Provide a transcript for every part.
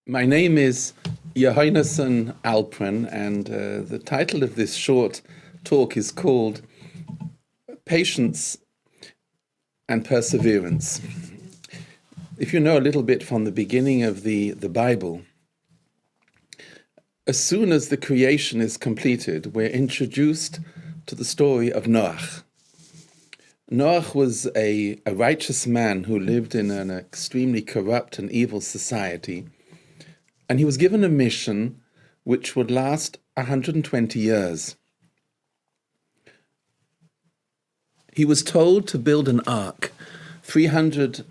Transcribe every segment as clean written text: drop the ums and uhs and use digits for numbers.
My name is Yehonason Alpren, and the title of this short talk is called Patience and Perseverance. If you know a little bit from the beginning of the Bible, as soon as the creation is completed, we're introduced to the story of Noach. Noach was a righteous man who lived in an extremely corrupt and evil society. And he was given a mission which would last 120 years. He was told to build an ark, 300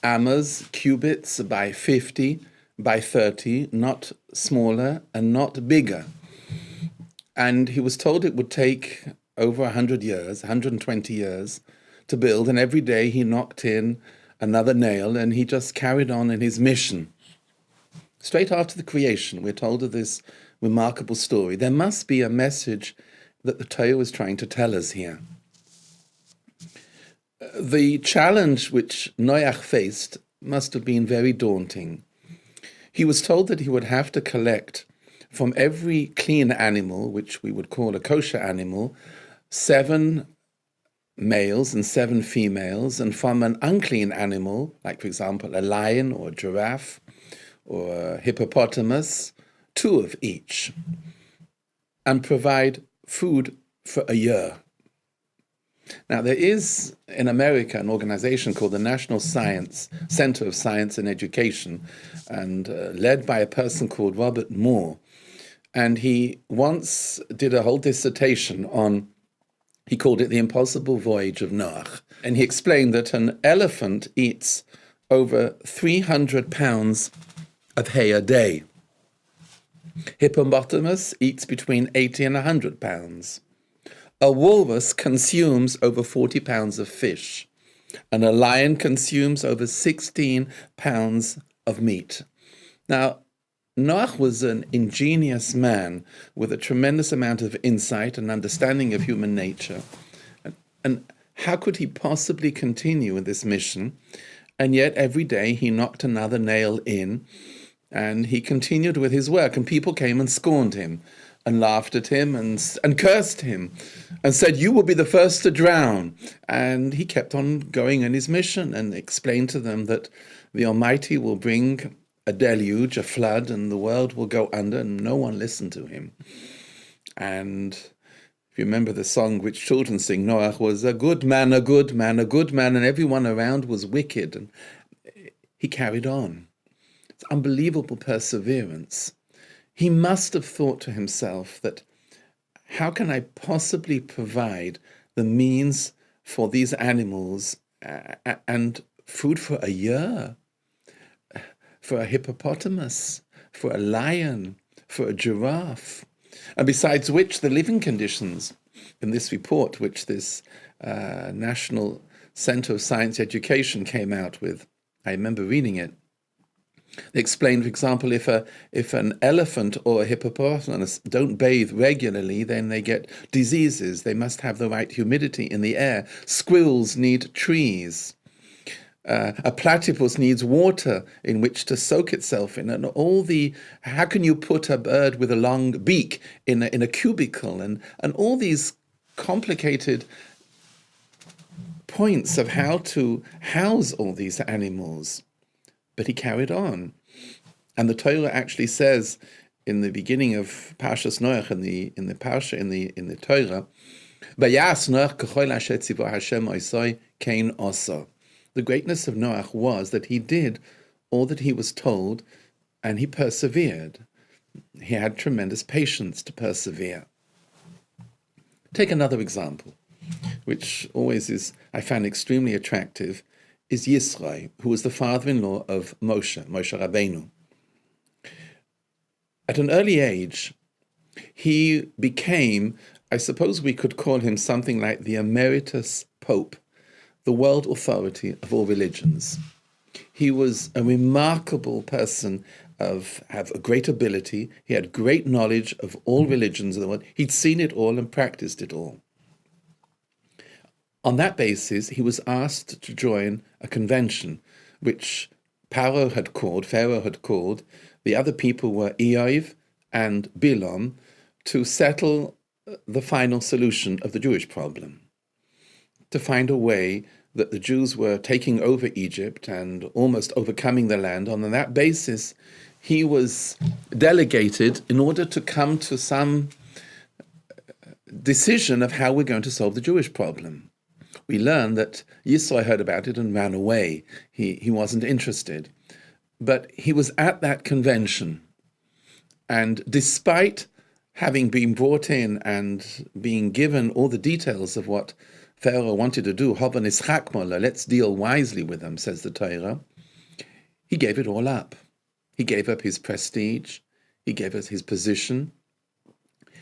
amas, cubits by 50 by 30, not smaller and not bigger. And he was told it would take over 100 years, 120 years to build, and every day he knocked in another nail and he just carried on in his mission. Straight after the creation, we're told of this remarkable story. There must be a message that the Torah is trying to tell us here. The challenge which Noach faced must have been very daunting. He was told that he would have to collect from every clean animal, which we would call a kosher animal, 7 males and 7 females, and from an unclean animal, like for example a lion or a giraffe, or a hippopotamus, 2 of each, and provide food for a year. Now, there is in America an organization called the National Center of Science and Education, and led by a person called Robert Moore. And he once did a whole dissertation on, he called it the impossible voyage of Noach. And he explained that an elephant eats over 300 pounds of hay a day. Hippopotamus eats between 80 and 100 pounds. A walrus consumes over 40 pounds of fish, and a lion consumes over 16 pounds of meat. Now, Noach was an ingenious man with a tremendous amount of insight and understanding of human nature. And how could he possibly continue in this mission? And yet every day he knocked another nail in, and he continued with his work, and people came and scorned him and laughed at him and cursed him and said, "You will be the first to drown." And he kept on going in his mission and explained to them that the Almighty will bring a deluge, a flood, and the world will go under, and no one listened to him. And if you remember the song which children sing, Noach was a good man, a good man, a good man, and everyone around was wicked. And he carried on. It's unbelievable perseverance. He must have thought to himself that, how can I possibly provide the means for these animals and food for a year? For a hippopotamus, for a lion, for a giraffe? And besides which, the living conditions in this report, which this National Center of Science Education came out with, I remember reading it. They explained, for example, if an elephant or a hippopotamus don't bathe regularly, then they get diseases. They must have the right humidity in the air. Squirrels need trees. A platypus needs water in which to soak itself in. And how can you put a bird with a long beak in a cubicle? And all these complicated points of how to house all these animals. But he carried on. And the Torah actually says in the beginning of Parshas Noach, in the Parsha, in the Torah, Vayas Noach k'chol asher tzivo Hashem osoi kein oso. The greatness of Noach was that he did all that he was told, and he persevered. He had tremendous patience to persevere. Take another example, which always is, I found extremely attractive, is Yisro, who was the father-in-law of Moshe Rabbeinu. At an early age, he became, I suppose we could call him something like the emeritus Pope, the world authority of all religions. He was a remarkable person have a great ability. He had great knowledge of all religions of the world. He'd seen it all and practiced it all. On that basis, he was asked to join a convention, which Pharaoh had called. The other people were Eiv and Bilam, to settle the final solution of the Jewish problem, to find a way that the Jews were taking over Egypt and almost overcoming the land. On that basis, he was delegated in order to come to some decision of how we're going to solve the Jewish problem. We learn that Yisro heard about it and ran away. He wasn't interested. But he was at that convention. And despite having been brought in and being given all the details of what Pharaoh wanted to do, let's deal wisely with them, says the Torah, he gave it all up. He gave up his prestige. He gave us his position.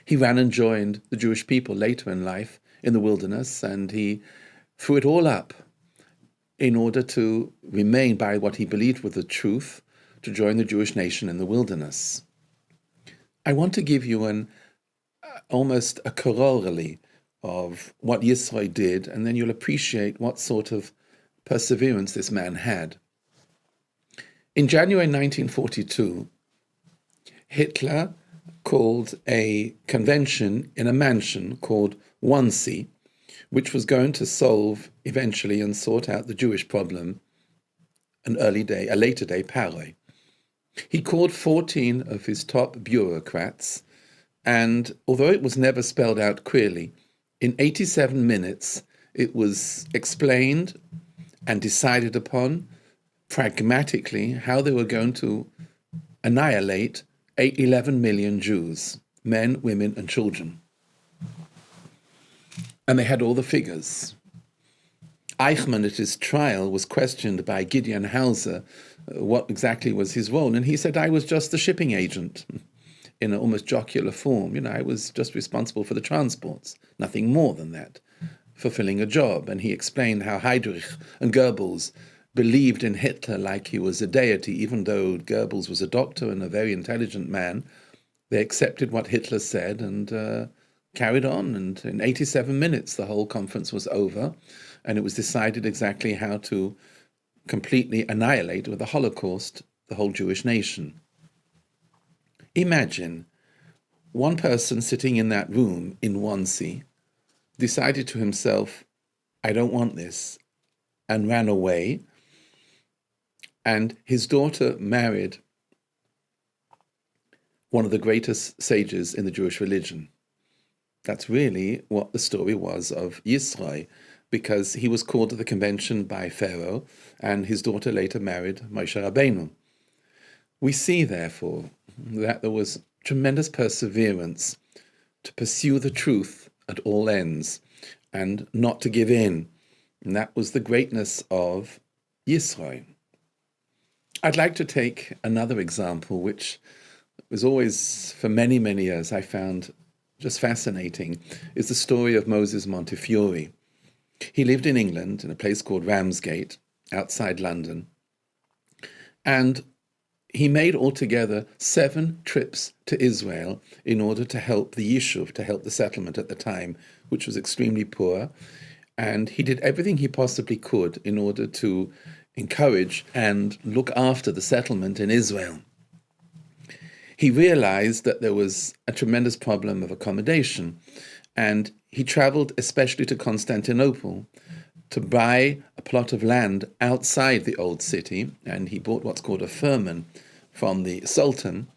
He ran and joined the Jewish people later in life in the wilderness, and he threw it all up in order to remain by what he believed was the truth, to join the Jewish nation in the wilderness. I want to give you almost a corollary of what Yisro did, and then you'll appreciate what sort of perseverance this man had. In January 1942, Hitler called a convention in a mansion called Wannsee, which was going to solve eventually and sort out the Jewish problem a later day, Pharaoh. He called 14 of his top bureaucrats, and although it was never spelled out clearly, in 87 minutes it was explained and decided upon pragmatically how they were going to annihilate 11 million Jews, men, women, and children. And they had all the figures. Eichmann at his trial was questioned by Gideon Hauser what exactly was his role, and he said, I was just the shipping agent in an almost jocular form. I was just responsible for the transports, nothing more than that, fulfilling a job. And he explained how Heydrich and Goebbels believed in Hitler like he was a deity, even though Goebbels was a doctor and a very intelligent man. They accepted what Hitler said and carried on. And in 87 minutes, the whole conference was over, and it was decided exactly how to completely annihilate with the Holocaust the whole Jewish nation. Imagine one person sitting in that room in Wannsee decided to himself, I don't want this, and ran away. And his daughter married one of the greatest sages in the Jewish religion. That's really what the story was of Yisro, because he was called to the convention by Pharaoh, and his daughter later married Moshe Rabbeinu. We see, therefore, that there was tremendous perseverance to pursue the truth at all ends and not to give in. And that was the greatness of Yisro. I'd like to take another example, which was always, for many, many years, I found just fascinating, is the story of Moses Montefiore. He lived in England in a place called Ramsgate, outside London, and he made altogether 7 trips to Israel in order to help the Yishuv, to help the settlement at the time, which was extremely poor. And he did everything he possibly could in order to encourage and look after the settlement in Israel. He realized that there was a tremendous problem of accommodation, and he traveled especially to Constantinople to buy a plot of land outside the old city, and he bought what's called a firman from the Sultan,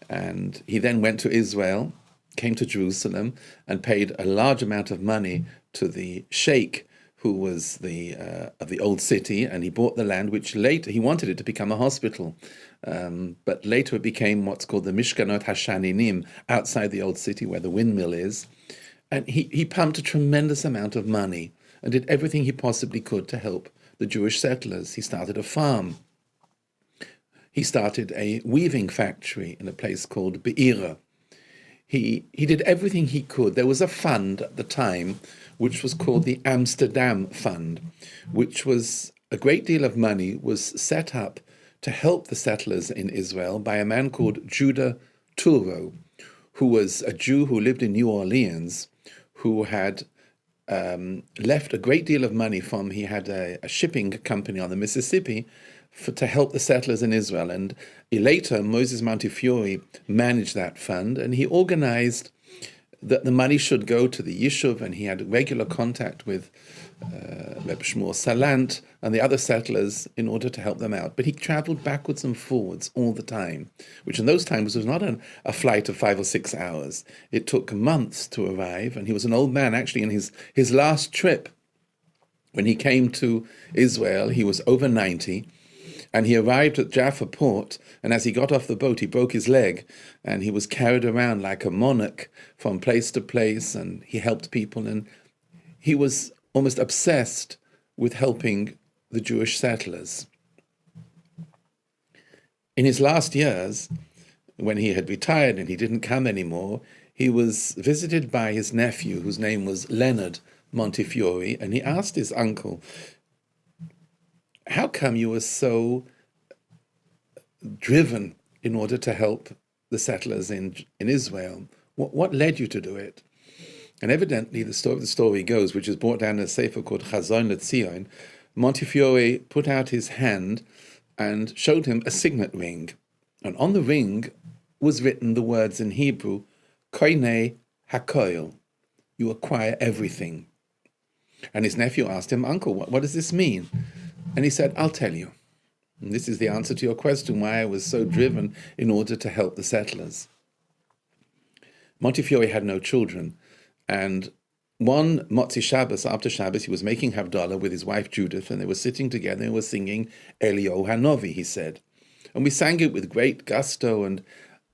and he then went to Israel, came to Jerusalem, and paid a large amount of money to the sheikh who was of the old city, and he bought the land, which later he wanted it to become a hospital, but later it became what's called the Mishkanot Hashaninim, outside the old city where the windmill is. And he pumped a tremendous amount of money and did everything he possibly could to help the Jewish settlers. He started a farm. He started a weaving factory in a place called Be'ira. He did everything he could. There was a fund at the time which was called the Amsterdam Fund, which was a great deal of money was set up to help the settlers in Israel by a man called Judah Turo, who was a Jew who lived in New Orleans, who had left a great deal of money from, he had a shipping company on the Mississippi to help the settlers in Israel. And later, Moses Montefiore managed that fund, and he organized that the money should go to the Yishuv, and he had regular contact with Reb Shmuel Salant and the other settlers in order to help them out. But he traveled backwards and forwards all the time, which in those times was not a flight of 5 or 6 hours. It took months to arrive, and he was an old man. Actually, in his last trip, when he came to Israel, he was over 90, and he arrived at Jaffa port, and as he got off the boat, he broke his leg, and he was carried around like a monarch from place to place, and he helped people, and he was almost obsessed with helping the Jewish settlers. In his last years, when he had retired and he didn't come anymore, he was visited by his nephew, whose name was Leonard Montefiore, and he asked his uncle, how come you were so driven in order to help the settlers in Israel? What led you to do it? And evidently, the story goes, which is brought down in a sefer called Chazon LeZion, Montefiore put out his hand and showed him a signet ring. And on the ring was written the words in Hebrew, Koine HaKoil, you acquire everything. And his nephew asked him, Uncle, what does this mean? And he said, I'll tell you. And this is the answer to your question, why I was so driven in order to help the settlers. Montefiore had no children, and one Motzi Shabbos, after Shabbos, he was making Havdalah with his wife Judith, and they were sitting together and were singing Elio Hanovi, he said. And we sang it with great gusto, and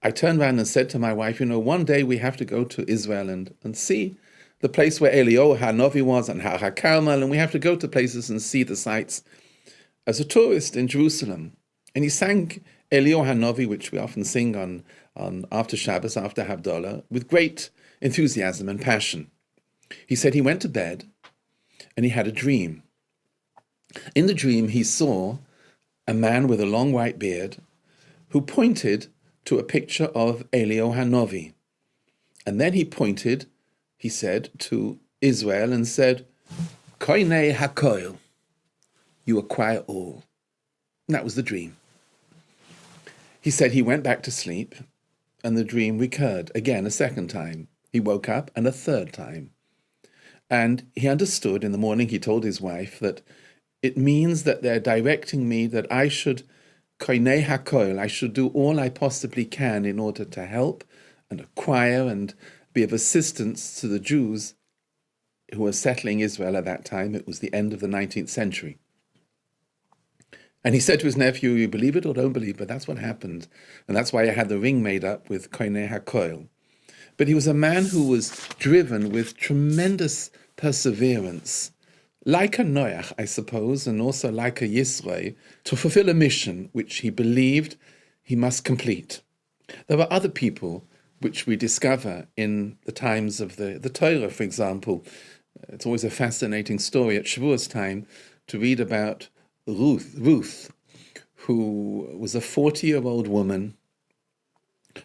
I turned around and said to my wife, one day we have to go to Israel and see the place where Elio Hanovi was and Har HaKarmel, and we have to go to places and see the sights as a tourist in Jerusalem. And he sang Elio Hanovi, which we often sing on after Shabbos, after Havdalah, with great enthusiasm and passion. He said he went to bed and he had a dream. In the dream, he saw a man with a long white beard who pointed to a picture of Elio Hanovi. And then he pointed, he said, to Israel and said, Koine HaKoil, you acquire all. And that was the dream. He said he went back to sleep, and the dream recurred again a second time. He woke up, and a third time. And he understood in the morning, he told his wife, that it means that they're directing me that I should, koinei hakoil, I should do all I possibly can in order to help and acquire and be of assistance to the Jews who were settling Israel at that time. It was the end of the 19th century. And he said to his nephew, you believe it or don't believe, but that's what happened. And that's why I had the ring made up with koinei hakoil. But he was a man who was driven with tremendous perseverance, like a Noach, I suppose, and also like a Yisro, to fulfill a mission which he believed he must complete. There were other people which we discover in the times of the Torah, for example. It's always a fascinating story at Shavuos time to read about Ruth, who was a 40-year-old woman,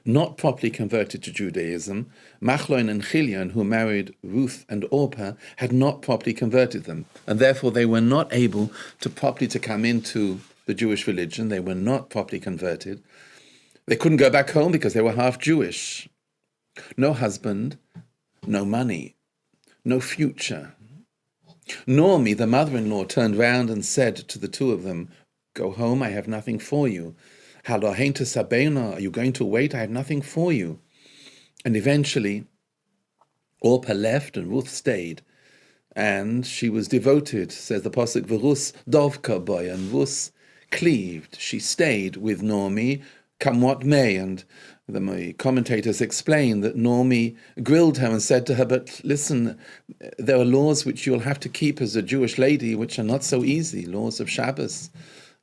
not properly converted to Judaism. Machlon and Chilion, who married Ruth and Orpah, had not properly converted them, and therefore they were not able to properly to come into the Jewish religion. They were not properly converted. They couldn't go back home because they were half Jewish. No husband, no money, no future. Naomi, the mother-in-law, turned round and said to the two of them, go home, I have nothing for you. Halohein to Sabena, are you going to wait? I have nothing for you. And eventually, Orpah left and Ruth stayed. And she was devoted, says the Pasuk, V'rus dovka boy, and Rus cleaved. She stayed with Naomi, come what may. And the commentators explain that Naomi grilled her and said to her, but listen, there are laws which you'll have to keep as a Jewish lady, which are not so easy, laws of Shabbos,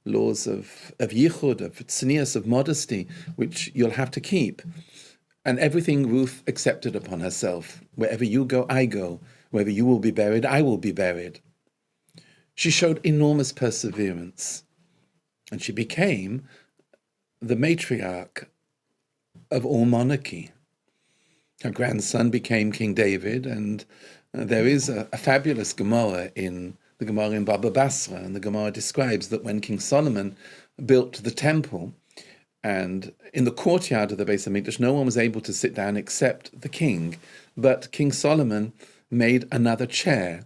laws of yichud, of tznius, of modesty, which you'll have to keep. And everything Ruth accepted upon herself. Wherever you go, I go. Wherever you will be buried, I will be buried. She showed enormous perseverance, and she became the matriarch of all monarchy. Her grandson became King David, and there is a fabulous Gemara in the Gemara in Baba Basra, and the Gemara describes that when King Solomon built the temple, and in the courtyard of the Beis Hamikdash, no one was able to sit down except the king, but King Solomon made another chair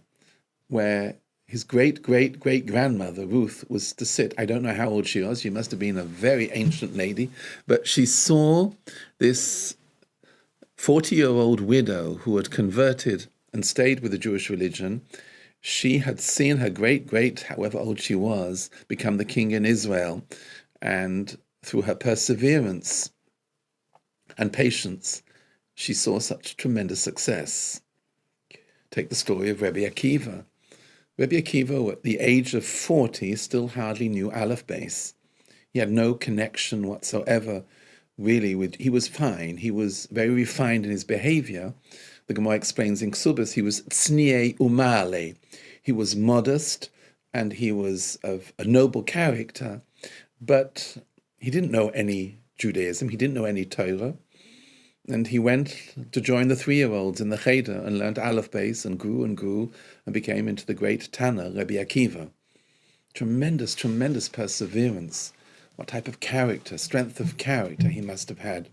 where his great-great-great-grandmother, Ruth, was to sit. I don't know how old she was. She must have been a very ancient lady. But she saw this 40-year-old widow who had converted and stayed with the Jewish religion. She had seen her great-great, however old she was, become the king in Israel. And through her perseverance and patience, she saw such tremendous success. Take the story of Reb Akiva. Reb Akiva, at the age of 40, still hardly knew Aleph Beis. He had no connection whatsoever, really. He was fine. He was very refined in his behavior. The Gemara explains in Ksubas, he was tzniei umale. He was modest, and he was of a noble character, but he didn't know any Judaism. He didn't know any Torah. And he went to join the 3-year-olds in the Cheder and learned Aleph Beis and grew and became into the great Tanna, Rabbi Akiva. Tremendous, tremendous perseverance. What type of character, strength of character he must have had.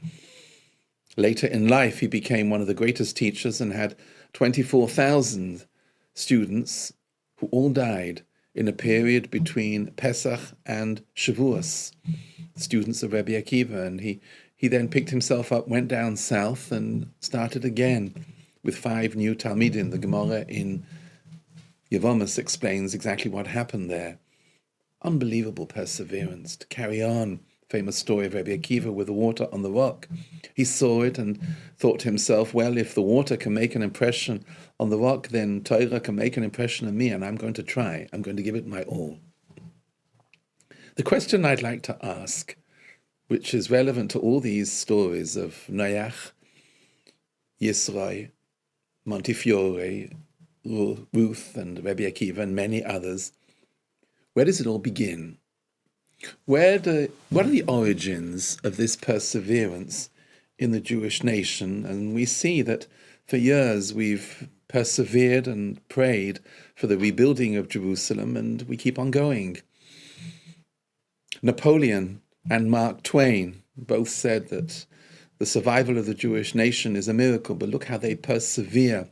Later in life, he became one of the greatest teachers and had 24,000 students who all died in a period between Pesach and Shavuos, students of Rabbi Akiva. And he then picked himself up, went down south, and started again with 5 new Talmidim. The Gemara in Yehonason explains exactly what happened there. Unbelievable perseverance to carry on. Famous story of Rabbi Akiva with the water on the rock. He saw it and thought to himself, well, if the water can make an impression on the rock, then Torah can make an impression on me, and I'm going to try. I'm going to give it my all. The question I'd like to ask, which is relevant to all these stories of Noach, Yisroi, Montefiore, Ruth, and Reb Akiva, and many others, where does it all begin? What are the origins of this perseverance in the Jewish nation? And we see that for years we've persevered and prayed for the rebuilding of Jerusalem, and we keep on going. Napoleon and Mark Twain both said that the survival of the Jewish nation is a miracle, but look how they persevere.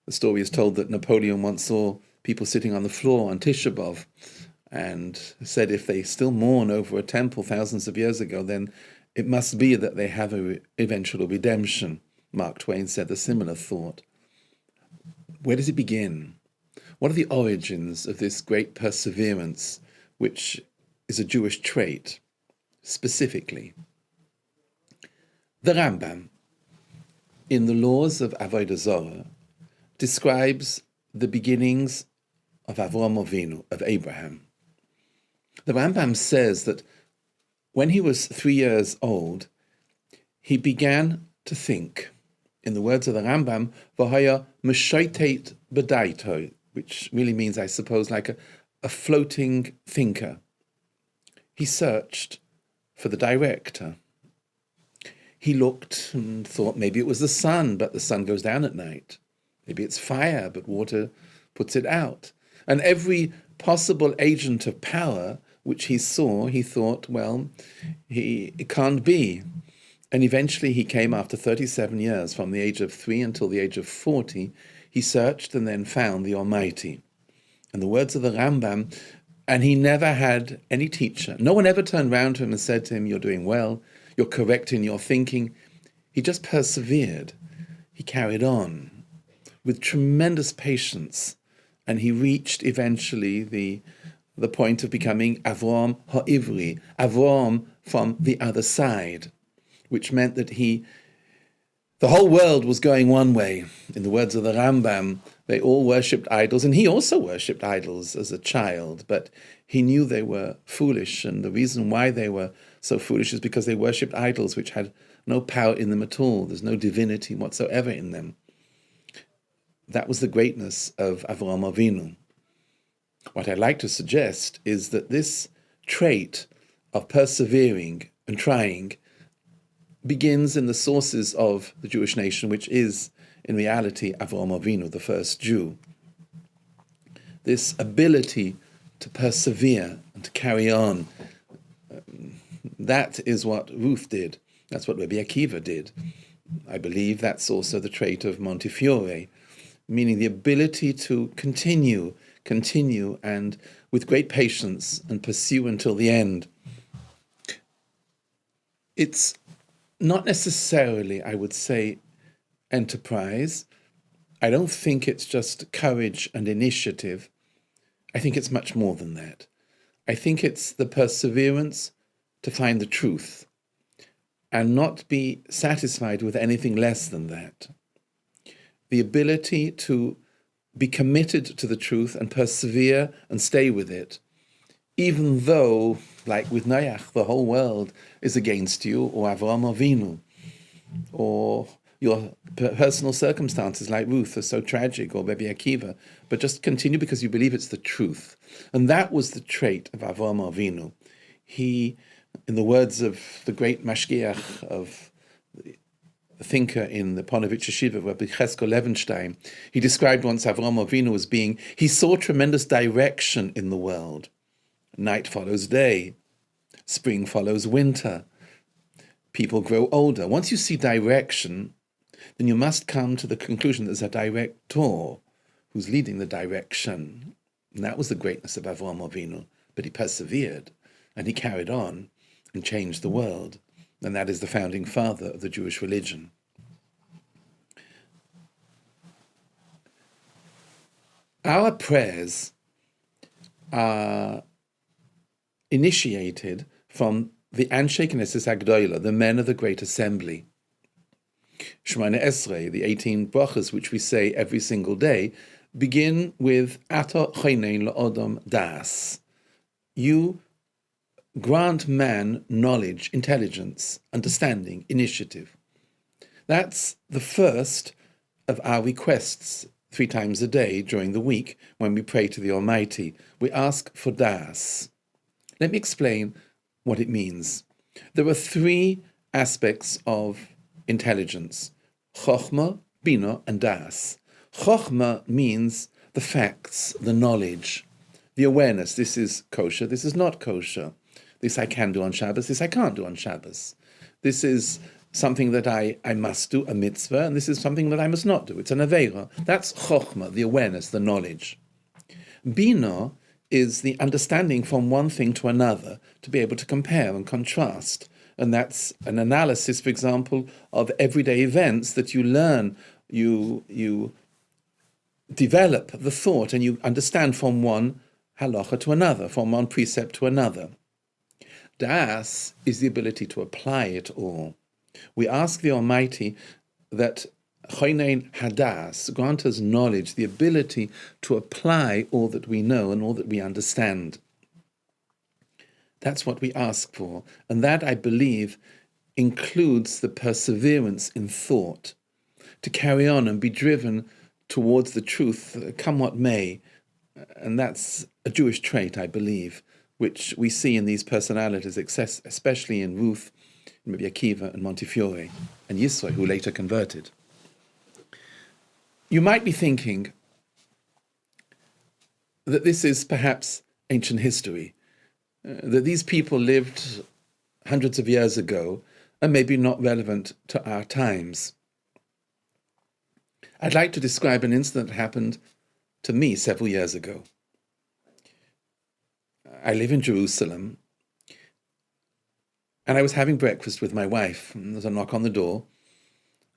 The story is told that Napoleon once saw people sitting on the floor on Tisha B'Av and said if they still mourn over a temple thousands of years ago, then it must be that they have an eventual redemption. Mark Twain said a similar thought. Where does it begin? What are the origins of this great perseverance, which is a Jewish trait, specifically? The Rambam, in the Laws of Avodah Zorah, describes the beginnings of Avraham Avinu, of Abraham. The Rambam says that when he was 3 years old, he began to think. In the words of the Rambam, V'haya m'shaitet b'daito, which really means, I suppose, like a floating thinker. He searched for the director. He looked and thought maybe it was the sun, but the sun goes down at night. Maybe it's fire, but water puts it out. And every possible agent of power which he saw, he thought, well, it can't be. And eventually he came after 37 years, from the age of 3 until the age of 40, he searched and then found the Almighty. And the words of the Rambam, and he never had any teacher. No one ever turned round to him and said to him, you're doing well, you're correct in your thinking. He just persevered. He carried on with tremendous patience And he reached eventually the point of becoming Avram Ha'ivri, Avram from the other side, which meant that the whole world was going one way. In the words of the Rambam, they all worshipped idols, and he also worshipped idols as a child, but he knew they were foolish, and the reason why they were so foolish is because they worshipped idols which had no power in them at all. There's no divinity whatsoever in them. That was the greatness of Avraham Avinu. What I'd like to suggest is that this trait of persevering and trying begins in the sources of the Jewish nation, which is, in reality, Avraham Avinu, the first Jew. This ability to persevere and to carry on, that is what Ruth did. That's what Reb Akiva did. I believe that's also the trait of Montefiore, meaning the ability to continue, and with great patience and pursue until the end. It's not necessarily, I would say, enterprise. I don't think it's just courage and initiative. I think it's much more than that. I think it's the perseverance to find the truth and not be satisfied with anything less than that. The ability to be committed to the truth and persevere and stay with it, even though, like with Noach, the whole world is against you, or Avraham Avinu, or your personal circumstances like Ruth are so tragic, or Reb Akiva, but just continue because you believe it's the truth. And that was the trait of Avraham Avinu. He, in the words of the great mashgiach of the thinker in the Ponevezh Yeshiva, Rabbi Cheskel Levenstein, he described once Avraham Avinu as being, he saw tremendous direction in the world. Night follows day, spring follows winter, people grow older. Once you see direction, then you must come to the conclusion that there's a director who's leading the direction. And that was the greatness of Avraham Avinu. But he persevered, and he carried on and changed the world. And that is the founding father of the Jewish religion. Our prayers are initiated from the Anshe Knesset HaGdolah, the men of the Great Assembly. Shemona Esrei, the 18 brachas which we say every single day, begin with Ata Chonein La'odam Das. You grant man knowledge, intelligence, understanding, initiative. That's the first of our requests 3 times a day during the week when we pray to the Almighty. We ask for Das. Let me explain what it means. There are 3 aspects of intelligence: Chochmah, Bina, and Das. Chochmah means the facts, the knowledge, the awareness. This is kosher, this is not kosher. This I can do on Shabbos, this I can't do on Shabbos. This is something that I must do, a mitzvah, and this is something that I must not do. It's an aveira. That's chokhmah, the awareness, the knowledge. Bina is the understanding from one thing to another, to be able to compare and contrast. And that's an analysis, for example, of everyday events that you learn, you develop the thought, and you understand from one halacha to another, from one precept to another. Das is the ability to apply it all. We ask the Almighty that Chonein Hadas, grant us knowledge, the ability to apply all that we know and all that we understand. That's what we ask for. And that, I believe, includes the perseverance in thought, to carry on and be driven towards the truth, come what may. And that's a Jewish trait, I believe, which we see in these personalities, especially in Ruth, Reb Akiva, and Montefiore, and Yisro, who later converted. You might be thinking that this is perhaps ancient history, that these people lived hundreds of years ago and maybe not relevant to our times. I'd like to describe an incident that happened to me several years ago. I live in Jerusalem, and I was having breakfast with my wife, and there's a knock on the door,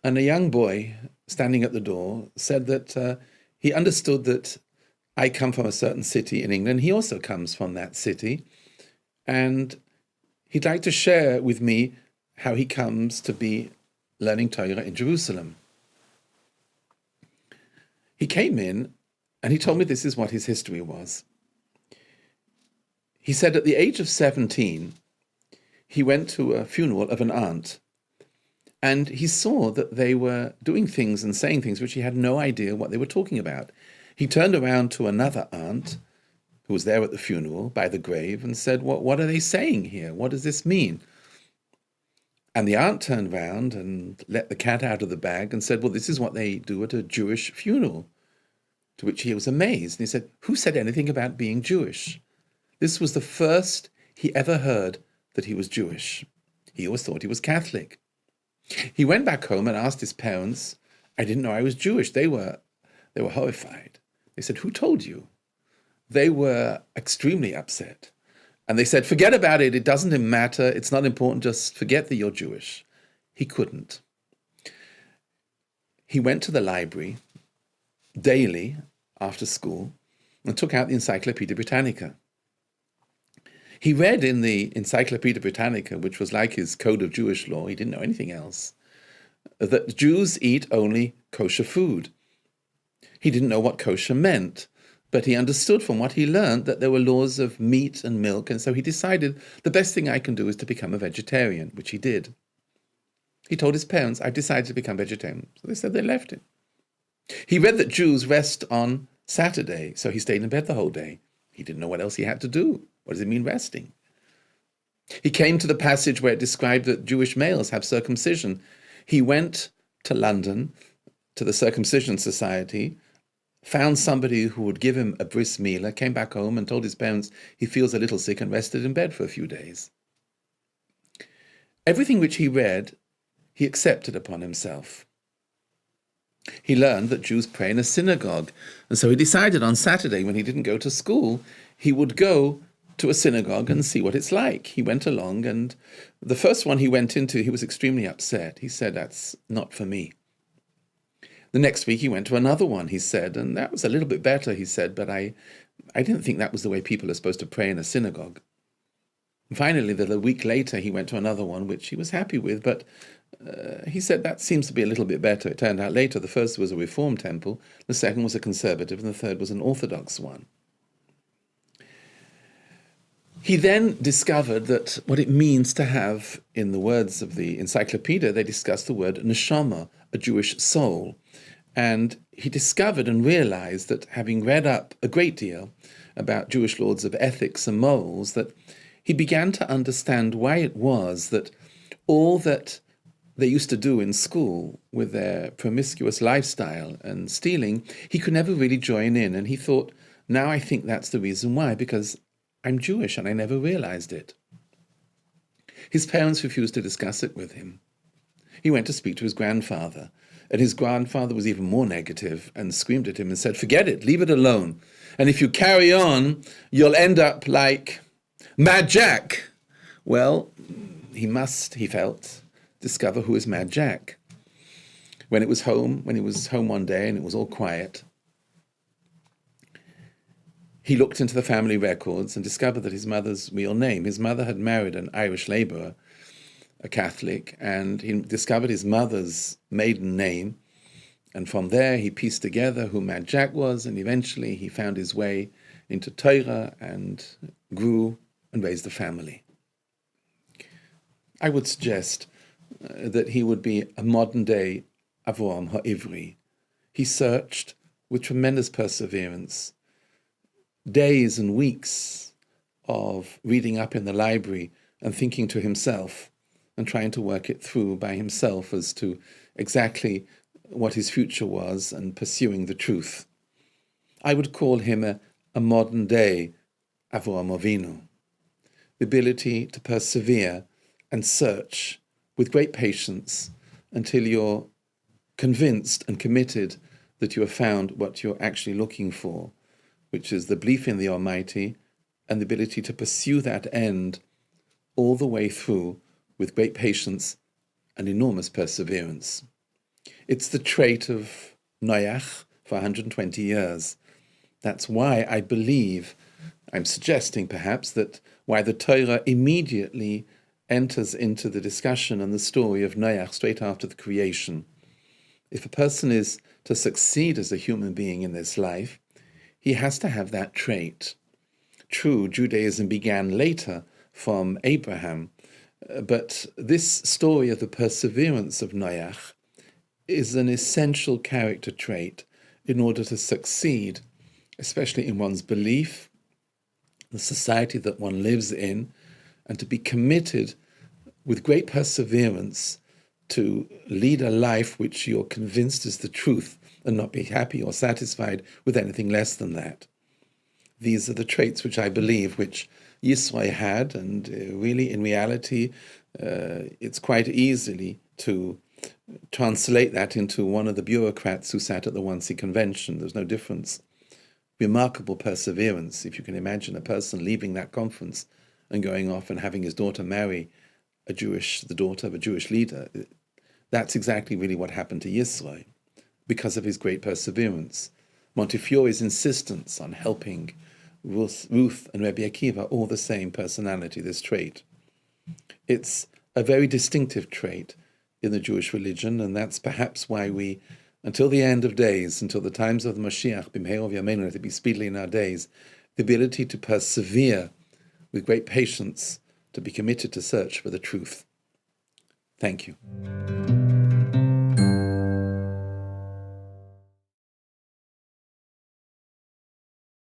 and a young boy standing at the door said that he understood that I come from a certain city in England. He also comes from that city. And he'd like to share with me how he comes to be learning Torah in Jerusalem. He came in and he told me this is what his history was. He said at the age of 17, he went to a funeral of an aunt, and he saw that they were doing things and saying things which he had no idea what they were talking about. He turned around to another aunt who was there at the funeral by the grave and said, what are they saying here? What does this mean? And the aunt turned round and let the cat out of the bag and said, well, this is what they do at a Jewish funeral. To which he was amazed. And he said, who said anything about being Jewish? This was the first he ever heard that he was Jewish. He always thought he was Catholic. He went back home and asked his parents, I didn't know I was Jewish. They were horrified. They said, who told you? They were extremely upset. And they said, forget about it. It doesn't matter. It's not important. Just forget that you're Jewish. He couldn't. He went to the library daily after school and took out the Encyclopedia Britannica. He read in the Encyclopedia Britannica, which was like his code of Jewish law, he didn't know anything else, that Jews eat only kosher food. He didn't know what kosher meant, but he understood from what he learned that there were laws of meat and milk, and so he decided the best thing I can do is to become a vegetarian, which he did. He told his parents, I've decided to become vegetarian. So they said they left him. He read that Jews rest on Saturday, so he stayed in bed the whole day. He didn't know what else he had to do. What does it mean, resting? He came to the passage where it described that Jewish males have circumcision. He went to London, to the Circumcision Society, found somebody who would give him a bris milah, came back home and told his parents he feels a little sick and rested in bed for a few days. Everything which he read, he accepted upon himself. He learned that Jews pray in a synagogue, and so he decided on Saturday, when he didn't go to school, he would go to a synagogue and see what it's like. He went along, and the first one he went into, he was extremely upset. He said, that's not for me. The next week he went to another one, he said, and that was a little bit better, he said, but I didn't think that was the way people are supposed to pray in a synagogue. And finally, the week later, he went to another one, which he was happy with, but he said that seems to be a little bit better. It turned out later the first was a Reform temple, the second was a conservative, and the third was an Orthodox one. He then discovered that what it means to have, in the words of the encyclopedia, they discussed the word neshama, a Jewish soul. And he discovered and realized that, having read up a great deal about Jewish laws of ethics and morals, that he began to understand why it was that all that they used to do in school with their promiscuous lifestyle and stealing, he could never really join in. And he thought, now I think that's the reason why, because I'm Jewish and I never realized it. His parents refused to discuss it with him. He went to speak to his grandfather, and his grandfather was even more negative and screamed at him and said, forget it, leave it alone. And if you carry on, you'll end up like Mad Jack. Well, he must, he felt, discover who is Mad Jack. When he was home one day and it was all quiet, he looked into the family records and discovered that his mother's real name, his mother had married an Irish labourer, a Catholic, and he discovered his mother's maiden name. And from there, he pieced together who Mad Jack was, and eventually he found his way into Torah and grew and raised a family. I would suggest that he would be a modern-day Avraham Ha'ivri. He searched with tremendous perseverance, days and weeks of reading up in the library and thinking to himself and trying to work it through by himself as to exactly what his future was and pursuing the truth. I would call him a modern-day Avraham Avinu. The ability to persevere and search with great patience until you're convinced and committed that you have found what you're actually looking for, which is the belief in the Almighty and the ability to pursue that end all the way through with great patience and enormous perseverance. It's the trait of Noach for 120 years, That's why I believe, I'm suggesting perhaps, that why the Torah immediately enters into the discussion and the story of Noach straight after the creation. If a person is to succeed as a human being in this life, he has to have that trait. True, Judaism began later from Abraham, but this story of the perseverance of Noach is an essential character trait in order to succeed, especially in one's belief, the society that one lives in, and to be committed with great perseverance to lead a life which you're convinced is the truth and not be happy or satisfied with anything less than that. These are the traits which I believe which Yisro had, and really in reality it's quite easily to translate that into one of the bureaucrats who sat at the Wannsee Convention. There's no difference. Remarkable perseverance. If you can imagine a person leaving that conference and going off and having his daughter marry the daughter of a Jewish leader, that's exactly really what happened to Yisro because of his great perseverance. Montefiore's insistence on helping Ruth and Reb Akiva, all the same personality, this trait. It's a very distinctive trait in the Jewish religion, and that's perhaps why we, until the end of days, until the times of the Mashiach, b'mheira v'yameinu, let it be speedily in our days, the ability to persevere with great patience, to be committed to search for the truth. Thank you.